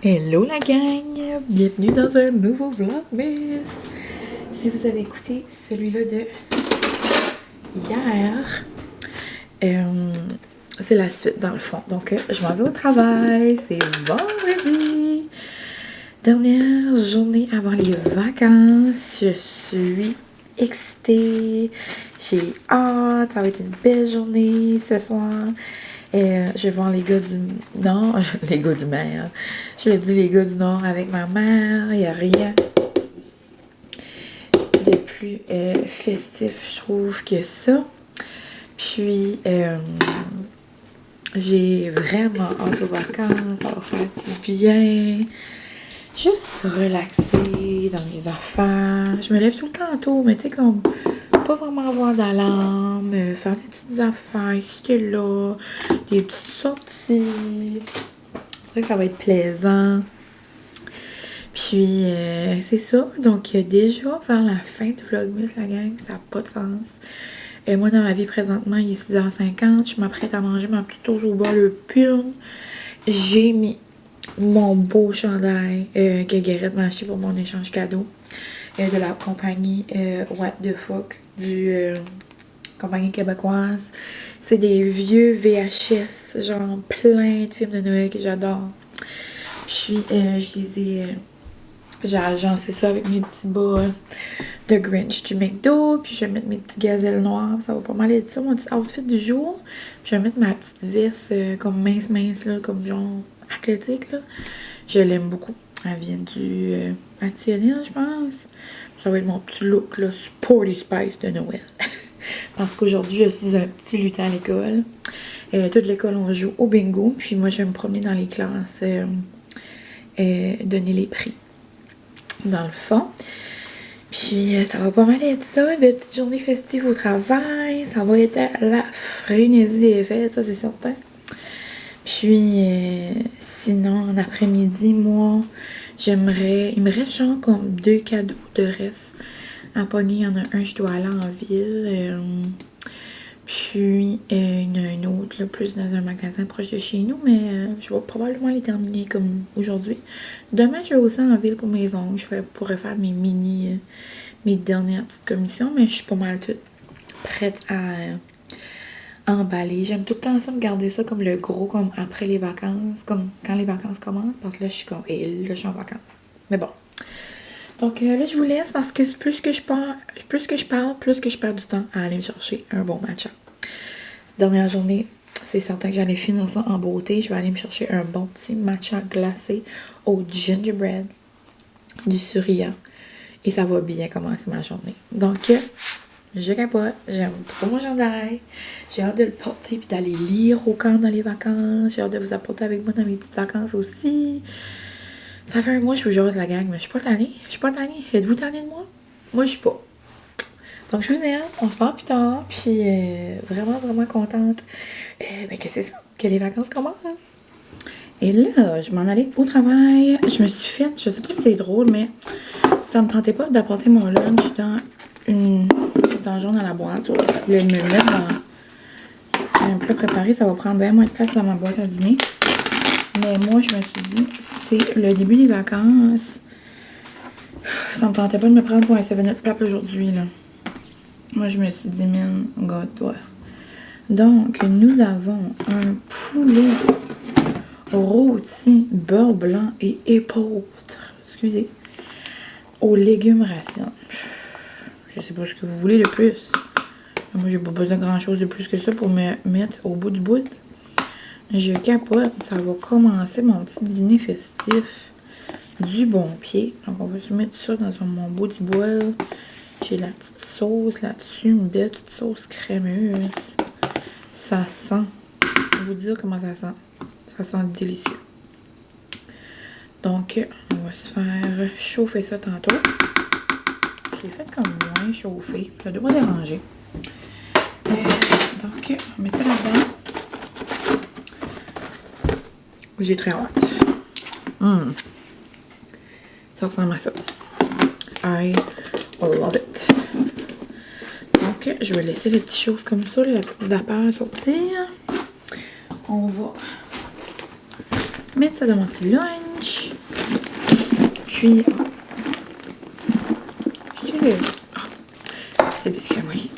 Hello la gang! Bienvenue dans un nouveau Vlogmas! Si vous avez écouté celui-là de hier, c'est la suite dans le fond. Donc, je m'en vais au travail, c'est vendredi! Dernière journée avant les vacances, je suis excitée, j'ai hâte, ça va être une belle journée ce soir. Je vais voir les gars du Nord, les gars du Mer. Je le dis les gars du Nord avec ma mère. Il n'y a rien de plus festif, je trouve, que ça. Puis, j'ai vraiment hâte aux vacances. Ça va faire du bien. Juste relaxer dans mes affaires. Je me lève tout le temps tôt, mais tu sais, comme pas vraiment avoir d'alarme, faire des petites affaires ici que là, des petites sorties. C'est vrai que ça va être plaisant. Puis, c'est ça. Donc, déjà, vers la fin du Vlogmas, la gang, ça n'a pas de sens. Moi, dans ma vie, présentement, il est 6h50. Je m'apprête à manger ma petite toast au beurre le pur. J'ai mis mon beau chandail que Guérette m'a acheté pour mon échange cadeau de la compagnie What the Fuck du compagnie québécoise. C'est des vieux VHS, genre plein de films de Noël que j'adore. Puis je les ai j'ai agencé ça avec mes petits bas de Grinch du McDo. Puis je vais mettre mes petits gazelles noirs. Ça va pas mal être ça, mon petit outfit du jour. Puis je vais mettre ma petite veste comme mince là, comme genre athlétique là. Je l'aime beaucoup. Elle vient du Athlétique, je pense. Ça va être mon petit look là, Sporty Spice de Noël. Parce qu'aujourd'hui, je suis un petit lutin à l'école. Toute l'école, on joue au bingo. Puis moi, je vais me promener dans les classes, donner les prix. Dans le fond. Puis ça va pas mal être ça. Une petite journée festive au travail. Ça va être la frénésie des fêtes, ça c'est certain. Puis sinon, en après-midi, moi, j'aimerais... Il me reste genre comme 2 cadeaux de reste à pogner. Il y en a un, je dois aller en ville. Puis il y en a un autre, là, plus dans un magasin proche de chez nous. Mais je vais probablement les terminer comme aujourd'hui. Demain, je vais aussi en ville pour mes ongles. Je pourrais faire mes dernières petites commissions. Mais je suis pas mal toute prête à emballer. J'aime tout le temps ça, me garder ça comme le gros, comme après les vacances. Comme quand les vacances commencent. Parce que là, je suis comme... Et là, je suis en vacances. Mais bon. Donc là, je vous laisse parce que plus que je parle, plus que je perds du temps à aller me chercher un bon matcha. Dernière journée, c'est certain que j'allais finir ça en beauté. Je vais aller me chercher un bon petit matcha glacé au gingerbread du Surya. Et ça va bien commencer ma journée. Donc, je capote. J'aime trop mon chandail. J'ai hâte de le porter puis d'aller lire au camp dans les vacances. J'ai hâte de vous apporter avec moi dans mes petites vacances aussi. Ça fait un mois que je vous jase la gang, mais je suis pas tannée. Êtes-vous tannée de moi? Moi, je suis pas. Donc, je vous aime. On se parle plus tard. Puis, vraiment, vraiment contente que c'est ça, que les vacances commencent. Et là, je m'en allais au travail. Je me suis faite, je sais pas si c'est drôle, mais ça me tentait pas d'apporter mon lunch dans le jaune à la boîte. Je voulais me mettre dans un plat préparé. Ça va prendre bien moins de place dans ma boîte à dîner. Mais moi, je me suis dit, c'est le début des vacances. Ça me tentait pas de me prendre pour un 7-Up plat aujourd'hui, là. Moi, je me suis dit, man, God, ouais. Donc, nous avons un poulet rôti, beurre blanc et épeautre. Excusez. Aux légumes racines. Je sais pas ce que vous voulez de plus. Moi, j'ai pas besoin de grand chose de plus que ça pour me mettre au bout du bout. Je capote, ça va commencer mon petit dîner festif du bon pied. Donc, on va se mettre ça dans mon beau petit bol. J'ai la petite sauce là-dessus, une belle petite sauce crémeuse. Ça sent, je vais vous dire comment ça sent. Ça sent délicieux. Donc, on va se faire chauffer ça tantôt. Je l'ai fait comme moins chauffé. Ça doit pas déranger. Donc, on met ça là-dedans. J'ai très hâte. Ça ressemble à ça. I love it. Donc, je vais laisser les petites choses comme ça, la petite vapeur sortir. On va mettre ça dans mon petit lunch. Puis, c'est biscuit à molly.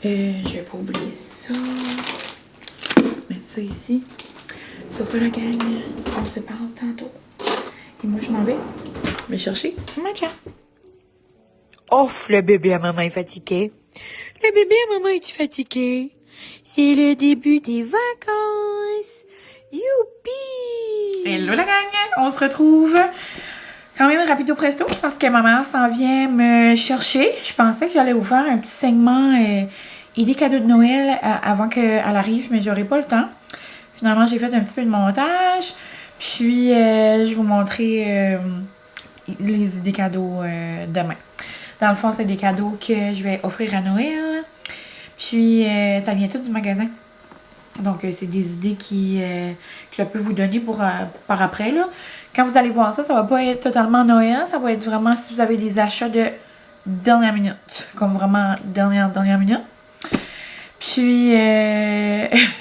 Je vais pas oublier ça. Mettre ça ici. Sur ce, la gang, on se parle tantôt. Et moi, je m'en vais chercher ma chat. Ouf, le bébé à maman est fatigué. Le bébé à maman est fatigué. C'est le début des vacances. Youpi! Hello la gang! On se retrouve quand même rapido presto parce que ma mère s'en vient me chercher. Je pensais que j'allais vous faire un petit segment idée cadeau de Noël avant qu'elle arrive, mais j'aurai pas le temps. Finalement, j'ai fait un petit peu de montage. Puis, je vais vous montrer les idées cadeaux demain. Dans le fond, c'est des cadeaux que je vais offrir à Noël. Puis, ça vient tout du magasin. Donc, c'est des idées que ça peut vous donner pour par après, là. Quand vous allez voir ça, ça va pas être totalement Noël. Ça va être vraiment si vous avez des achats de dernière minute. Comme vraiment dernière minute. Puis,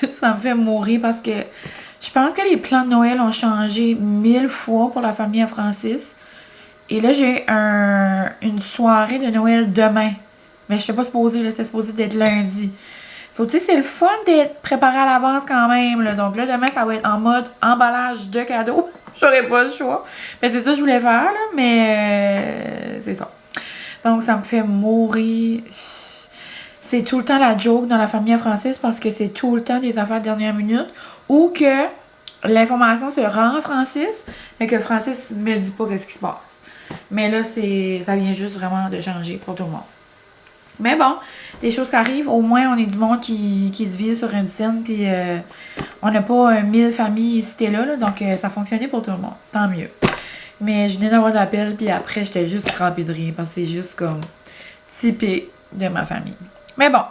ça me fait mourir parce que je pense que les plans de Noël ont changé 1000 fois pour la famille à Francis. Et là, j'ai une soirée de Noël demain. Mais je sais pas supposé, là, c'est supposé d'être lundi. So, tu sais, c'est le fun d'être préparé à l'avance quand même, là. Donc là, demain, ça va être en mode emballage de cadeaux. J'aurais pas le choix. Mais c'est ça que je voulais faire, là. Mais c'est ça. Donc, ça me fait mourir. C'est tout le temps la joke dans la famille à Francis parce que c'est tout le temps des affaires de dernière minute ou que l'information se rend à Francis, mais que Francis me dit pas qu'est-ce qui se passe. Mais là, ça vient juste vraiment de changer pour tout le monde. Mais bon, des choses qui arrivent, au moins on est du monde qui se vit sur une scène, puis on n'a pas 1000 familles citées là, donc ça fonctionnait pour tout le monde, tant mieux. Mais je venais d'avoir d'appel, puis après j'étais juste remplie de rien, parce que c'est juste comme typé de ma famille. Mais bon,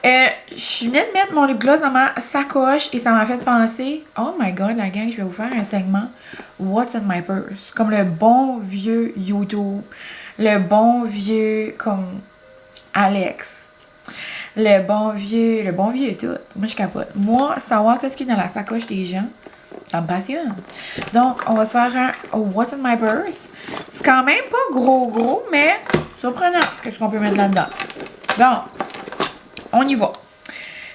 je venais de mettre mon lip gloss dans ma sacoche et ça m'a fait penser, oh my god la gang, je vais vous faire un segment What's in my purse, comme le bon vieux YouTube, le bon vieux comme Alex. Le bon vieux et tout. Moi, je capote. Moi, savoir qu'est-ce qui est dans la sacoche des gens, ça me passionne. Donc, on va se faire un What's in my purse. C'est quand même pas gros, mais surprenant. Qu'est-ce qu'on peut mettre là-dedans? Donc, on y va.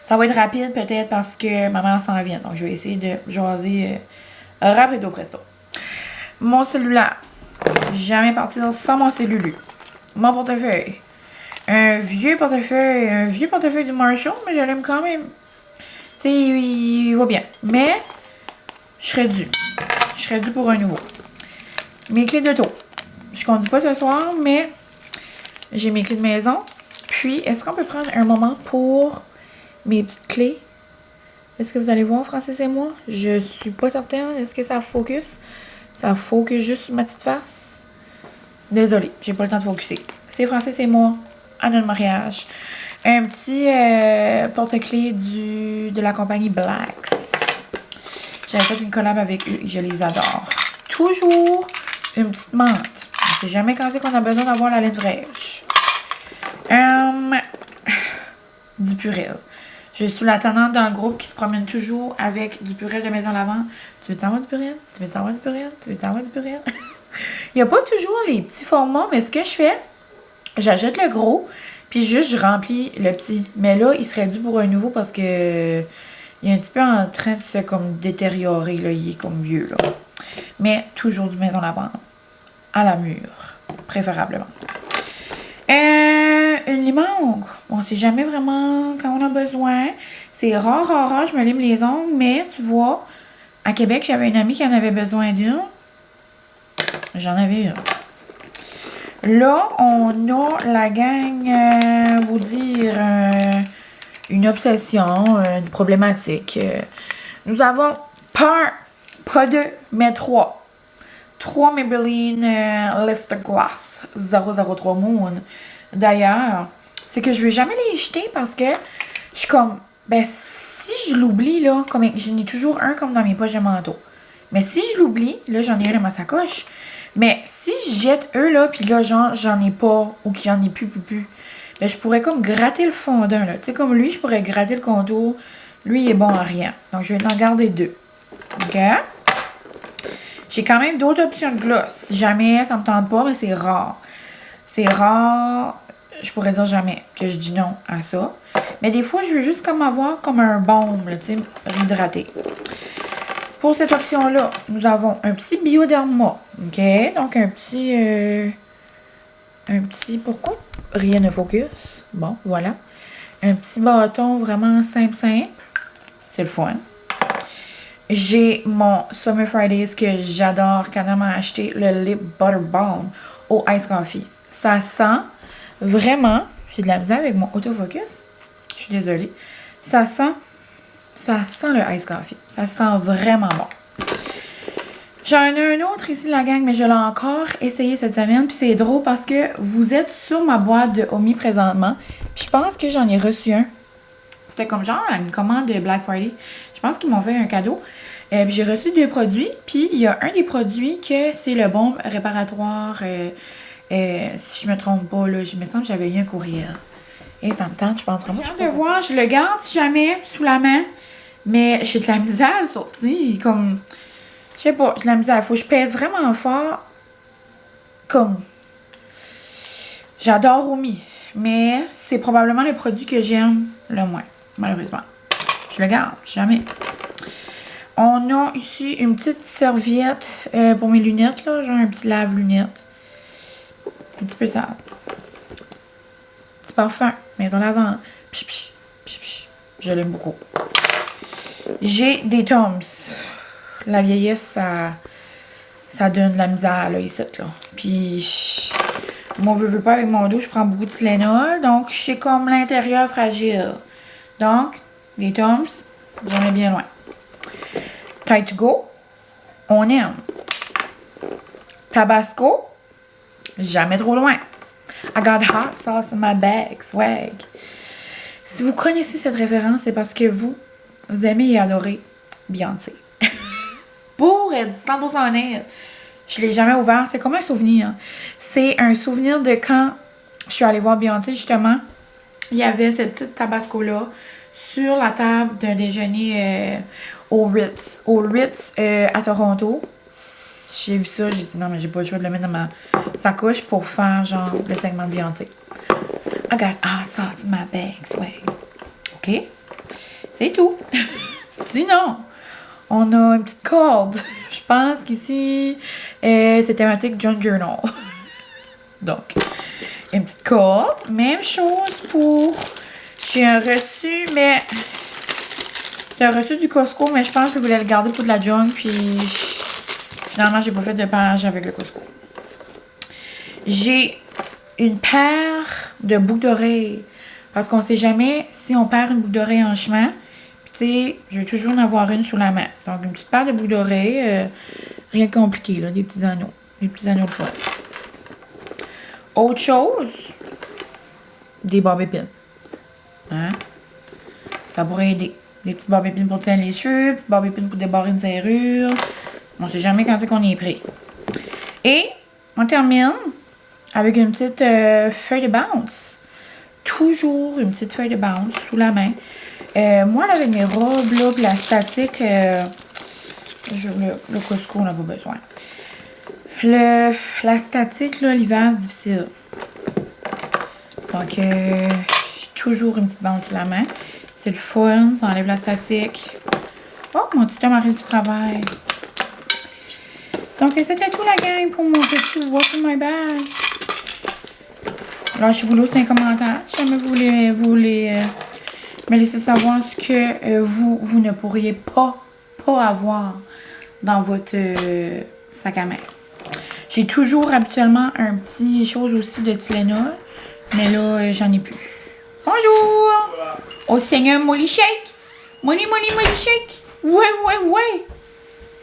Ça va être rapide peut-être parce que ma mère s'en vient. Donc, je vais essayer de jaser rapido presto. Mon cellulaire. Jamais partir sans mon cellulaire. Mon portefeuille. Un vieux portefeuille du Marshall, mais je l'aime quand même. Tu sais, il va bien. Mais, je serais due pour un nouveau. Mes clés d'auto. Je conduis pas ce soir, mais j'ai mes clés de maison. Puis, est-ce qu'on peut prendre un moment pour mes petites clés? Est-ce que vous allez voir, Francis et moi? Je suis pas certaine. Est-ce que ça focus? Ça focus juste sur ma petite face? Désolée, j'ai pas le temps de focuser. C'est Francis et moi. À notre mariage. Un petit porte-clés de la compagnie Blacks. J'avais fait une collab avec eux et je les adore. Toujours une petite menthe. On ne sait jamais quand c'est qu'on a besoin d'avoir la laine fraîche. Du Purell. Je suis la tendance dans le groupe qui se promène toujours avec du Purell de maison lavant. Tu veux savoir du Purell? Tu veux savoir du Purell? Tu veux savoir du Purell? Il n'y a pas toujours les petits formats, mais ce que je fais, j'achète le gros, puis juste je remplis le petit. Mais là, il serait dû pour un nouveau parce que il est un petit peu en train de se comme détériorer, là. Il est comme vieux, là. Mais toujours du maison lavande. À la mûre, préférablement. Une limongue. On sait jamais vraiment quand on a besoin. C'est rare, je me lime les ongles, mais tu vois, à Québec, j'avais une amie qui en avait besoin d'une. J'en avais une. Là, on a la gang, vous dire, une obsession, une problématique. Nous avons pas deux, mais trois. 3 Maybelline Lift Gloss 003 Moon. D'ailleurs, c'est que je veux jamais les jeter parce que je suis comme, ben si je l'oublie, là, comme j'en ai toujours un comme dans mes poches de manteau. Mais si je l'oublie, là, j'en ai un dans ma sacoche. Mais si je jette eux, là, puis là, genre, j'en ai pas, ou que j'en ai plus, ben, je pourrais comme gratter le fondant, là. Tu sais, comme lui, je pourrais gratter le contour. Lui, il est bon à rien. Donc, je vais en garder 2. OK? J'ai quand même d'autres options de gloss. Si jamais ça me tente pas, mais c'est rare. C'est rare, je pourrais dire jamais que je dis non à ça. Mais des fois, je veux juste comme avoir comme un baume, tu sais, réhydraté. Pour cette option-là, nous avons un petit Bioderma. OK? Donc, un petit... Pourquoi? Rien ne focus. Bon, voilà. Un petit bâton vraiment simple. C'est le fun. J'ai mon Summer Fridays que j'adore quand on m'a acheté le Lip Butter Balm au Ice Coffee. Ça sent vraiment... J'ai de la misère avec mon autofocus. Je suis désolée. Ça sent le Ice Coffee. Ça sent vraiment bon. J'en ai un autre ici, la gang, mais je l'ai encore essayé cette semaine. Puis c'est drôle parce que vous êtes sur ma boîte de Omi présentement. Puis je pense que j'en ai reçu un. C'était comme genre une commande de Black Friday. Je pense qu'ils m'ont fait un cadeau. Puis j'ai reçu 2 produits. Puis il y a un des produits que c'est le baume réparatoire. Si je me trompe pas, là, je me semble que j'avais eu un courriel. Et ça me tente, je pense vraiment. J'ai hâte de voir, je le garde si jamais sous la main. Mais j'ai de la misère à le sortir. Comme, je sais pas, j'ai de la misère. Faut que je pèse vraiment fort. Comme, j'adore Omi. Mais c'est probablement le produit que j'aime le moins, malheureusement. Je le garde, jamais. On a ici une petite serviette pour mes lunettes, là. Genre un petit lave-lunettes. Un petit peu sale. Petit parfum, maison lavande. Psh, psh, psh, psh. Je l'aime beaucoup. J'ai des Toms. La vieillesse, ça donne de la misère, là, ici, là. Puis, moi, je veux pas avec mon dos, je prends beaucoup de Tylenol. Donc, j'ai comme l'intérieur fragile. Donc, les Toms, j'en ai bien loin. Tide to Go, on aime. Tabasco, jamais trop loin. I got hot sauce in my bag, swag. Si vous connaissez cette référence, c'est parce que vous aimez et adorez Beyoncé. Pour être 100% honnête, je l'ai jamais ouvert. C'est comme un souvenir. C'est un souvenir de quand je suis allée voir Beyoncé, justement. Il y avait cette petite Tabasco-là sur la table d'un déjeuner au Ritz. Au Ritz à Toronto. J'ai vu ça, j'ai dit non, mais j'ai pas le choix de le mettre dans ma sacoche pour faire genre le segment de Beyoncé. I got hot sauce in my bag, swag. OK? C'est tout. Sinon, on a une petite corde. Je pense qu'ici, c'est thématique John Journal. Donc, une petite corde. Même chose pour... J'ai un reçu, mais... C'est un reçu du Costco, mais je pense que je voulais le garder pour de la junk, puis... Finalement, j'ai pas fait de page avec le Costco. J'ai une paire de boucles d'oreilles. Parce qu'on sait jamais si on perd une boucle d'oreille en chemin. Puis tu sais, je veux toujours en avoir une sous la main. Donc, une petite paire de boucles d'oreilles. Rien de compliqué, là. Des petits anneaux. Des petits anneaux de fun. Autre chose, des bobby pins. Hein? Ça pourrait aider. Des petits bobby pins pour tenir les cheveux, des petits bobby pins pour débarrer une serrure. On sait jamais quand c'est qu'on est prêt. Et on termine avec une petite feuille de bounce. Toujours une petite feuille de bounce sous la main. Moi, là, avec mes robes, là, la statique, le Costco, on n'a pas besoin. La statique, là, l'hiver, c'est difficile. Donc, j'ai toujours une petite bounce sous la main. C'est le fun, ça enlève la statique. Oh, mon petit homme arrive du travail. Donc, c'était tout la gang pour mon petit What's in my bag. Lâchez-vous l'autre dans les commentaires si jamais vous voulez me laisser savoir ce que vous ne pourriez pas avoir dans votre sac à main. J'ai toujours habituellement un petit chose aussi de Tylenol, mais là, j'en ai plus. Bonjour! Voilà. Au Seigneur Molly Shake! Molly Shake! Ouais!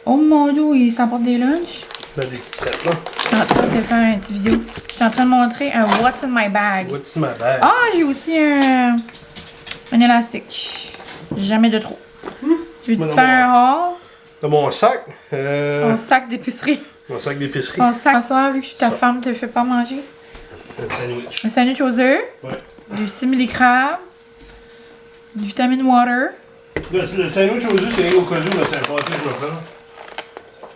Oh mon Dieu, il s'emporte des lunchs. Là, des petites traites, là. Je suis en train de faire une petite vidéo. Je suis en train de montrer un What's in my bag. What's in my bag? Ah, j'ai aussi un élastique. Jamais de trop. Tu veux te faire un haul? Dans mon sac. Ton sac d'épicerie. Mon sac d'épicerie. Ton sac. Bonsoir, vu que ta femme te fait pas manger. Un sandwich. Un sandwich aux œufs. Ouais. Du simili-crabe. Du vitamine water. Le sandwich aux œufs, c'est au cas où, là, c'est important que je me prenne.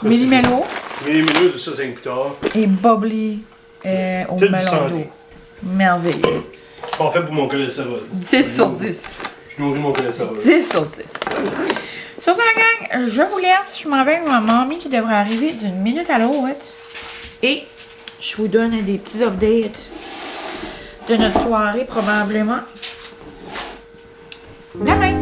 Méli-mélo. Mais minutes, ça, 5 plus tard. Et bubbly au Tout du melon santé. d'eau. Merveilleux. Parfait pour mon cholestérol. 10 sur 10. Je nourris mon cholestérol. 10 sur 10. Sur ce, la gang, je vous laisse. Je m'en vais avec ma mamie qui devrait arriver d'une minute à l'autre. Et je vous donne des petits updates de notre soirée, probablement. Demain!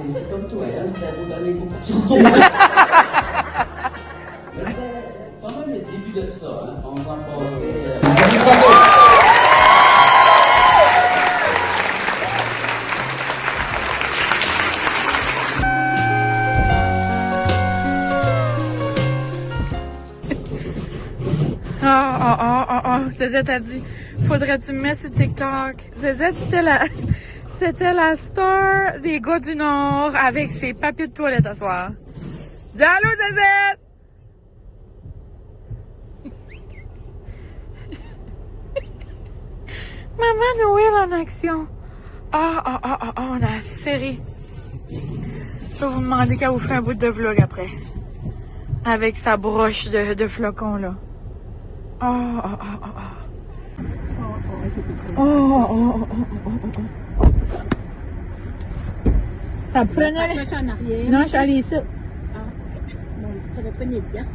C'est comme toi, hein? C'était un beau avec beaucoup de chantons. Mais c'était quand même le début de ça, hein? 11 ans passés. Zézette a dit, faudrait que tu me mettes sur TikTok. Zézette, c'était la star des gars du Nord avec ses papiers de toilette ce soir. Dis allô, Zézette! Maman Noël en action. On a la série. Je vais vous demander qu'elle vous fait un bout de vlog après. Avec sa broche de flocons, là. Ça prenait les... en arrière. Non, je suis allée ici. Mon téléphone est dedans.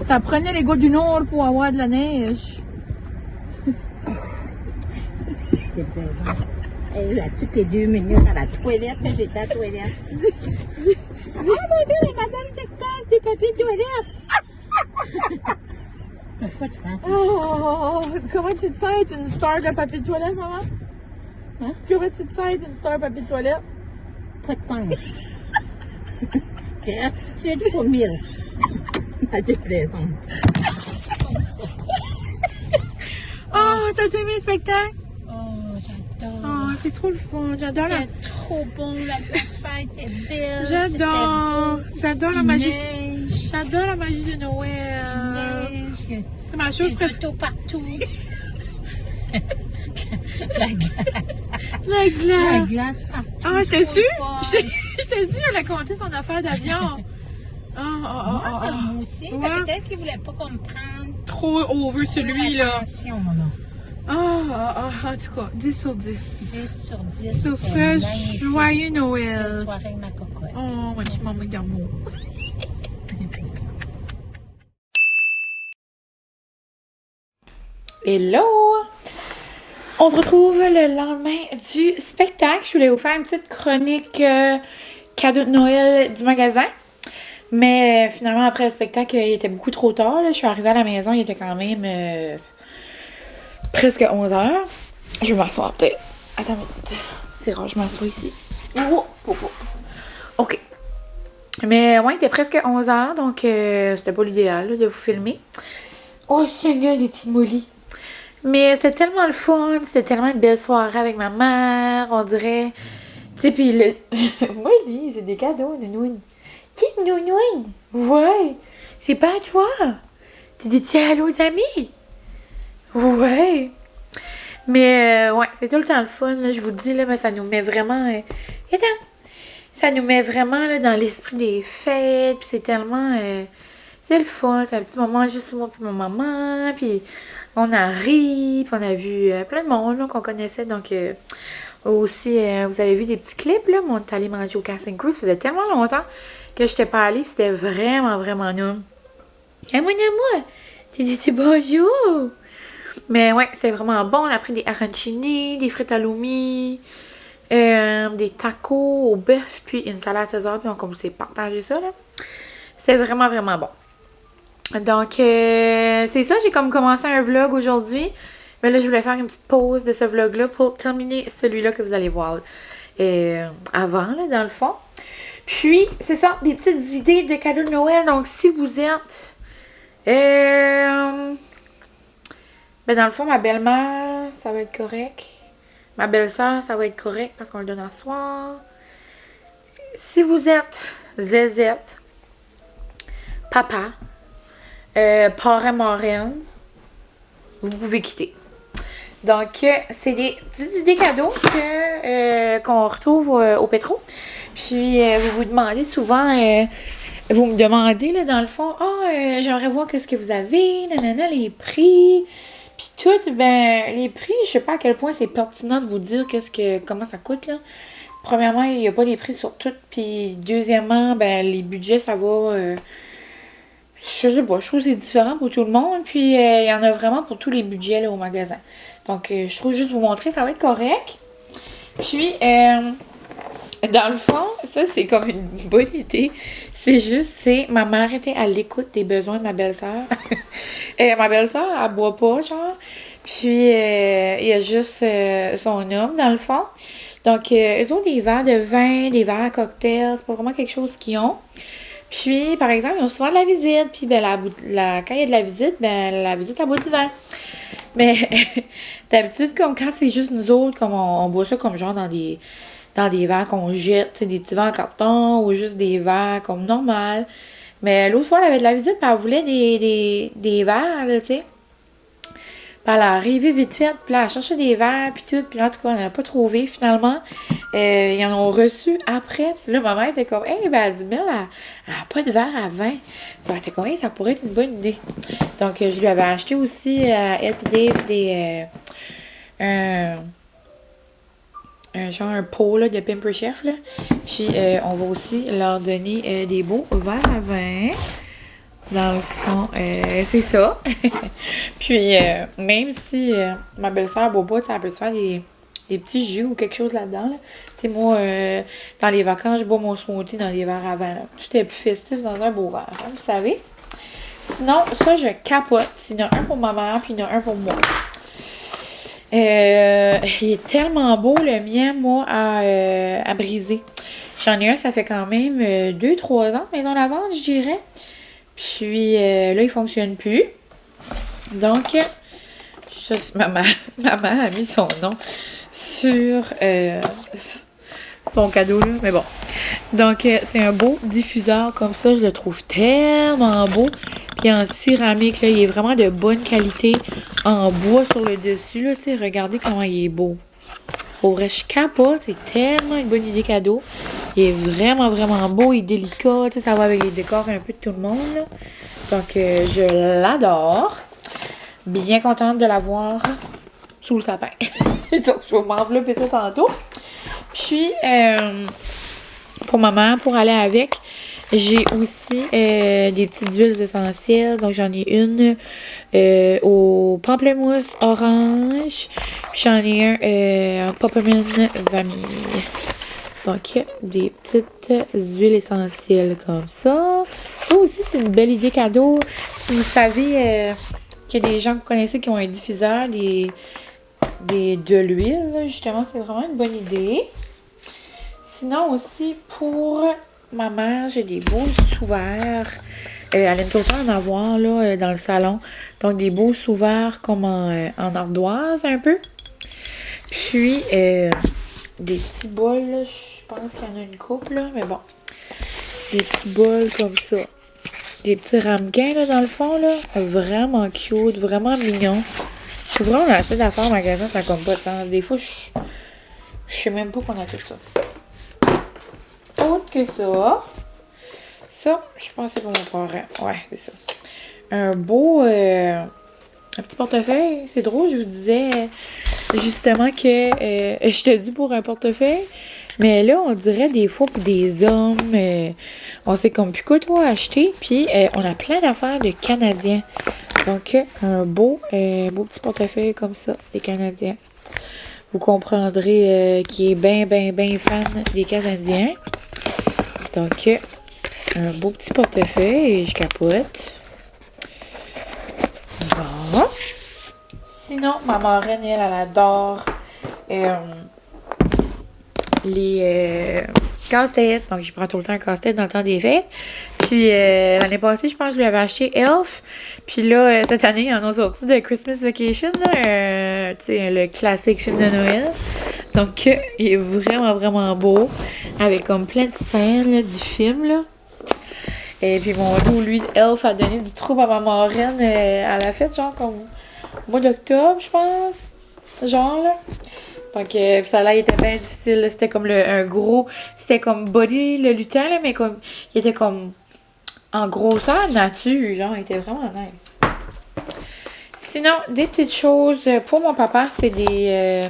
Ça prenait les gars du Nord pour avoir de la neige. Et là, toutes les 2 minutes à la toilette, mais j'étais à la toilette. Ah, mon Dieu, la madame TikTok, des papiers de toilette! Pourquoi tu fasses? Comment tu te sens être une star de papier de toilette, maman? Hein? Comment tu te sens être une star de papier de toilette? Pas de sens. Gratitude fois 1000. À tes plaisante. T'as-tu aimé le spectacle? Oh, j'adore. C'est trop le fun. J'adore la... C'était trop bon, la glace fête était belle. J'adore. J'adore la magie. Neige. J'adore la magie de Noël. Neige. C'est ma chose Des préférée. autos partout. La glace. La La glace. glace partout. J'étais trop sûre. fun. J'étais sûre qu'elle a compté son affaire d'avion. Moi aussi. Ouais. Mais peut-être qu'il voulait pas qu'on me prenne Trop over celui-là. attention, là. En tout cas, 10 sur 10. 10 sur 10. Sur c'était ce, magnifique. joyeux Belle Noël. soirée avec ma cocotte. Oh, moi, je m'en mets d'amour. Hello! On se retrouve le lendemain du spectacle. Je voulais vous faire une petite chronique cadeau de Noël du magasin. Mais finalement, après le spectacle, il était beaucoup trop tard. Là. Je suis arrivée à la maison, il était quand même presque 11h. Je vais m'asseoir peut-être. Attends une minute. C'est rare, je m'assois ici. OK. Mais ouais, il était presque 11h, donc c'était pas l'idéal là, de vous filmer. Oh Seigneur, des petites mollies. Mais c'était tellement le fun, c'était tellement une belle soirée avec ma mère, on dirait. Tu sais, puis le... moi, lui, c'est des cadeaux, nounoune. Petite nounoune! Ouais! C'est pas à toi! Tu dis tiens allô aux amis? Ouais! Mais ouais, c'est tout le temps le fun, là, je vous le dis, là, mais ça nous met vraiment... Attends! Ça nous met vraiment là, dans l'esprit des fêtes, puis c'est tellement... c'est le fun, c'est un petit moment juste moi puis ma maman, puis on a ri, puis on a vu plein de monde là, qu'on connaissait, donc aussi, vous avez vu des petits clips, là, on est allé manger au Casting Cruise, ça faisait tellement longtemps que je n'étais pas allée, puis c'était vraiment, vraiment nul. Hey, moi, tu dis bonjour! Mais ouais, c'est vraiment bon, on a pris des arancini, des frites halloumi, des tacos au bœuf, puis une salade César, puis on s'est partagé ça, là. C'est vraiment, vraiment bon. Donc, c'est ça, j'ai comme commencé un vlog aujourd'hui. Mais là, je voulais faire une petite pause de ce vlog-là pour terminer celui-là que vous allez voir. avant, là, dans le fond. Puis, c'est ça, des petites idées de cadeaux de Noël. Donc, si vous êtes... ben, dans le fond, ma belle-mère, ça va être correct. Ma belle-sœur, ça va être correct parce qu'on le donne à soir. Si vous êtes zézette, papa, parrain, marraine, vous pouvez quitter. Donc, c'est des petites idées cadeaux qu'on retrouve au Petro. Puis, vous vous demandez souvent, vous me demandez, là, dans le fond, j'aimerais voir qu'est-ce que vous avez, nanana, les prix. Puis tout, ben, les prix, je sais pas à quel point c'est pertinent de vous dire comment ça coûte, là. Premièrement, il n'y a pas les prix sur tout. Puis, deuxièmement, ben, les budgets, ça va... je sais pas, je trouve que c'est différent pour tout le monde. Puis, il y en a vraiment pour tous les budgets, là, au magasin. Donc, je trouve juste vous montrer, ça va être correct. Puis, dans le fond, ça, c'est comme une bonne idée. Ma mère était à l'écoute des besoins de ma belle-sœur. Ma belle-sœur, elle boit pas, genre. Puis, il y a juste son homme, dans le fond. Donc, eux ont des verres de vin, des verres à cocktail. C'est pas vraiment quelque chose qu'ils ont. Puis, par exemple, ils ont souvent de la visite. Puis, ben, quand il y a de la visite, ben, la visite, elle boit du vin. Mais, d'habitude, comme quand c'est juste nous autres, comme on boit ça comme genre dans des verres qu'on jette, tu sais, des petits verres en carton ou juste des verres comme normal. Mais l'autre fois, elle avait de la visite, puis elle voulait des verres, là, tu sais. Puis elle est arrivée vite fait, puis là, elle cherchait des verres, puis tout. Puis là, en tout cas, on n'a pas trouvé, finalement. Ils en ont reçu après. Puis là, ma mère était comme, hey, ben, elle dit, mais elle n'a pas de verre à vin. Ça était comme, hey, ça pourrait être une bonne idée. Donc, je lui avais acheté aussi à elle et Dave un pot là, de Pamper Chef. Là. Puis, on va aussi leur donner des beaux verres à vin. Dans le fond, c'est ça. Puis, même si ma belle-sœur boit pas, elle peut se faire des petits jus ou quelque chose là-dedans. Là. Tu sais, moi, dans les vacances, je bois mon smoothie dans des verres à vin. Là. Tout est plus festif dans un beau verre, hein, vous savez. Sinon, ça, je capote. Il y en a un pour ma mère, puis il y en a un pour moi. Il est tellement beau, le mien, moi, à briser. J'en ai un, ça fait quand même 2-3 ans, maison la vente, je dirais. Puis là, il fonctionne plus. Donc, ça, maman a mis son nom sur son cadeau, là. Mais bon. Donc, c'est un beau diffuseur comme ça. Je le trouve tellement beau. Puis en céramique, là, il est vraiment de bonne qualité. En bois sur le dessus, là, tu sais, regardez comment il est beau. Pour vrai, je capote. C'est tellement une bonne idée cadeau. Il est vraiment, vraiment beau. Il est délicat. Tu sais, ça va avec les décors un peu de tout le monde, là. Donc, je l'adore. Bien contente de l'avoir sous le sapin. Donc, je vais m'envelopper ça tantôt. Puis, pour maman, pour aller avec, j'ai aussi des petites huiles essentielles. Donc, j'en ai une au pamplemousse orange. Puis, j'en ai un peppermint vanille. Donc, des petites huiles essentielles comme ça. Ça aussi, c'est une belle idée cadeau. Si vous savez qu'il y a des gens que vous connaissez qui ont un diffuseur de l'huile, justement, c'est vraiment une bonne idée. Sinon aussi, pour ma mère, j'ai des beaux sous-verres. Elle aime tout le temps en avoir là, dans le salon. Donc, des beaux sous-verres comme en ardoise un peu. Puis, des petits bols, là, je pense qu'il y en a une couple, là, mais bon. Des petits bols comme ça. Des petits ramequins, là, dans le fond, là. Vraiment cute, vraiment mignon. Je trouve vraiment qu'on a assez d'affaires au magasin, ça compte pas de sens. Des fois, je sais même pas qu'on a tout ça. Autre que ça, je pense que c'est pour mon parent. Ouais, c'est ça. Un beau, un petit portefeuille. C'est drôle, je vous disais justement que je te dis pour un portefeuille, mais là, on dirait des fois pour des hommes, on sait comme plus quoi toi acheter, puis on a plein d'affaires de Canadiens. Donc, un beau petit portefeuille comme ça, des Canadiens. Vous comprendrez qu'il est bien fan des Canadiens. Donc, un beau petit portefeuille, je capote. Bon. Sinon, ma marraine, elle adore les casse-têtes. Donc, je prends tout le temps un casse-tête dans le temps des fêtes. Puis, l'année passée, je pense que je lui avais acheté Elf. Puis là, cette année, ils en ont sorti de Christmas Vacation, là, tu sais, le classique film de Noël. Donc, il est vraiment, vraiment beau. Avec comme plein de scènes là, du film, là. Et puis, mon loup, lui, Elf, a donné du trouble à ma marraine à la fête, genre, comme au mois d'octobre, je pense. Genre, là. Donc, ça là, il était bien difficile. Là. C'était comme un gros... C'était comme Buddy, le lutin, là, mais comme... Il était comme en grosseur nature, genre. Il était vraiment nice. Sinon, des petites choses pour mon papa, c'est des...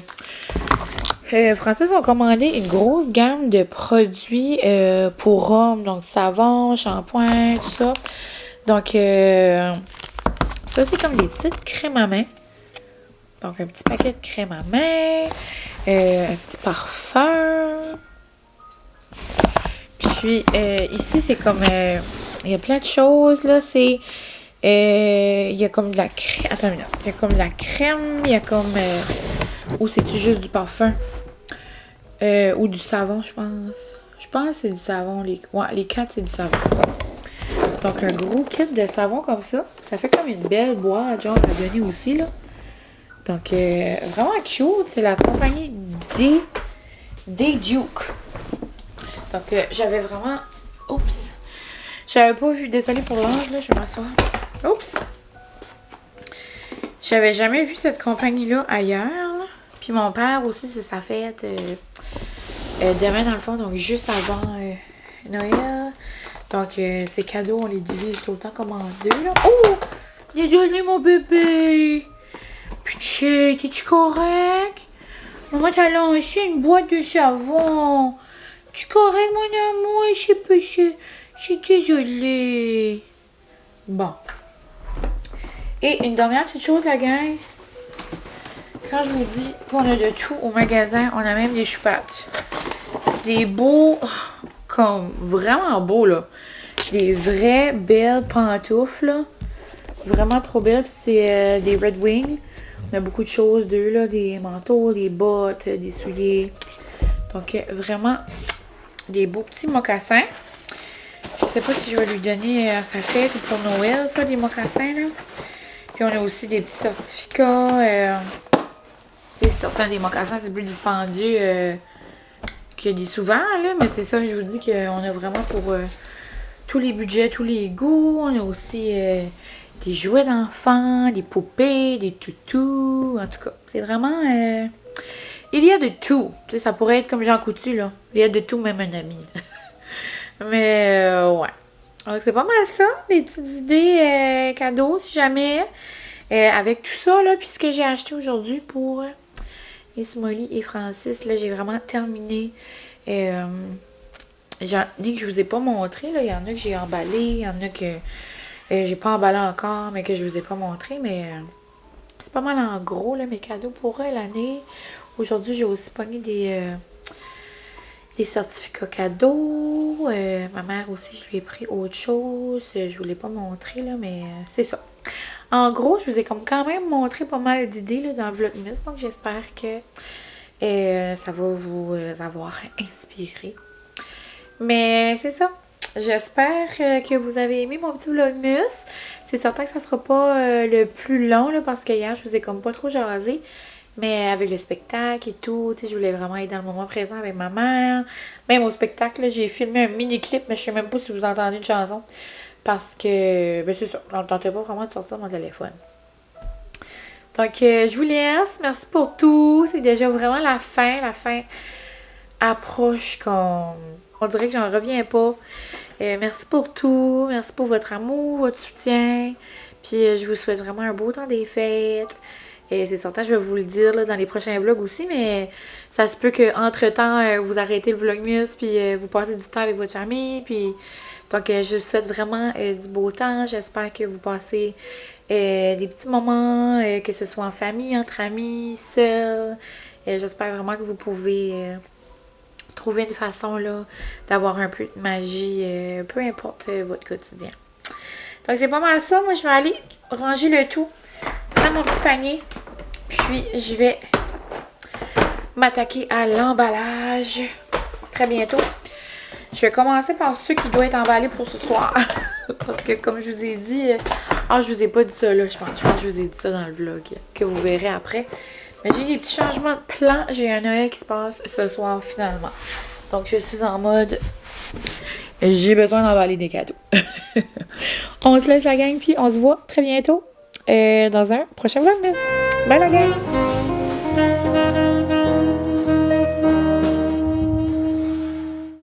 Francis ont commandé une grosse gamme de produits pour hommes. Donc, savon, shampoing, tout ça. Donc, ça, c'est comme des petites crèmes à main. Donc, un petit paquet de crème à main, un petit parfum. Puis, ici, c'est comme... il y a plein de choses, là. C'est... il y a comme de la crème... Attends une minute. Il y a comme de la crème. Il y a comme... ou c'est-tu juste du parfum? Ou du savon, je pense. Je pense que c'est du savon. Ouais, les 4, c'est du savon. Donc, un gros kit de savon comme ça. Ça fait comme une belle boîte, genre, à donner aussi, là. Donc, vraiment cute. C'est la compagnie D-Duke. Donc, j'avais vraiment... Oups. J'avais pas vu... Désolée pour l'ange, là. Je vais m'asseoir. Oups. J'avais jamais vu cette compagnie-là ailleurs, là. Puis mon père aussi, c'est sa fête demain, dans le fond. Donc, juste avant Noël. Donc, ces cadeaux, on les divise tout le temps comme en deux, là. Oh! Désolée, mon bébé! Putain, t'es-tu correct? Maman t'a lancé une boîte de savon. Tu correct, mon amour? Je suis désolée. Bon. Et une dernière petite chose, la gang. Quand je vous dis qu'on a de tout au magasin, on a même des choupattes. Des beaux, comme vraiment beaux, là. Des vraies belles pantoufles, là. Vraiment trop belles. Puis c'est des Red Wing. On a beaucoup de choses d'eux, là, des manteaux, des bottes, des souliers. Donc, vraiment, des beaux petits mocassins. Je sais pas si je vais lui donner à sa fête ou pour Noël, ça, des mocassins, là. Puis, on a aussi des petits certificats. Certains des mocassins, c'est plus dispendieux qu'il y a des souvent, là. Mais c'est ça, je vous dis qu'on a vraiment pour tous les budgets, tous les goûts. On a aussi... des jouets d'enfants, des poupées, des toutous. En tout cas, c'est vraiment... il y a de tout. Tu sais, ça pourrait être comme Jean Coutu, là. Il y a de tout, même un ami. Mais, ouais. Donc, c'est pas mal ça. Des petites idées cadeaux, si jamais. Avec tout ça, là, puis ce que j'ai acheté aujourd'hui pour Miss Molly et Francis, là, j'ai vraiment terminé. J'en ai que je vous ai pas montré, là. Il y en a que j'ai emballé, il y en a que... j'ai pas emballé encore, mais que je vous ai pas montré, mais c'est pas mal en gros, là, mes cadeaux pour l'année. Aujourd'hui, j'ai aussi pogné des certificats cadeaux. Ma mère aussi, je lui ai pris autre chose. Je vous l'ai pas montré, là, mais c'est ça. En gros, je vous ai quand même montré pas mal d'idées là, dans le Vlogmas, donc j'espère que ça va vous avoir inspiré. Mais c'est ça. J'espère que vous avez aimé mon petit Vlogmas. C'est certain que ça sera pas le plus long là, parce que hier, je vous ai comme pas trop jasé. Mais avec le spectacle et tout, tu sais, je voulais vraiment être dans le moment présent avec ma mère. Même au spectacle, j'ai filmé un mini-clip, mais je sais même pas si vous entendez une chanson. Parce que, ben c'est ça, on ne tentait pas vraiment de sortir mon téléphone. Donc, je vous laisse. Merci pour tout. C'est déjà vraiment la fin. La fin approche comme... On dirait que j'en reviens pas. Merci pour tout. Merci pour votre amour, votre soutien. Puis, je vous souhaite vraiment un beau temps des fêtes. Et c'est certain, je vais vous le dire là, dans les prochains vlogs aussi, mais ça se peut qu'entre-temps, vous arrêtez le Vlogmas, puis vous passez du temps avec votre famille, puis... Donc, je vous souhaite vraiment du beau temps. J'espère que vous passez des petits moments, que ce soit en famille, entre amis, seul. J'espère vraiment que vous pouvez trouver une façon là d'avoir un peu de magie, peu importe votre quotidien. Donc, c'est pas mal ça. Moi, je vais aller ranger le tout dans mon petit panier. Puis, je vais m'attaquer à l'emballage très bientôt. Je vais commencer par ce qui doit être emballé pour ce soir. Parce que comme je vous ai dit... je vous ai pas dit ça là, je pense. Je pense que je vous ai dit ça dans le vlog. Que vous verrez après. Mais j'ai des petits changements de plan. J'ai un Noël qui se passe ce soir finalement. Donc je suis en mode... J'ai besoin d'emballer des cadeaux. On se laisse la gang, puis on se voit très bientôt dans un prochain vlogmas. Bye la gang!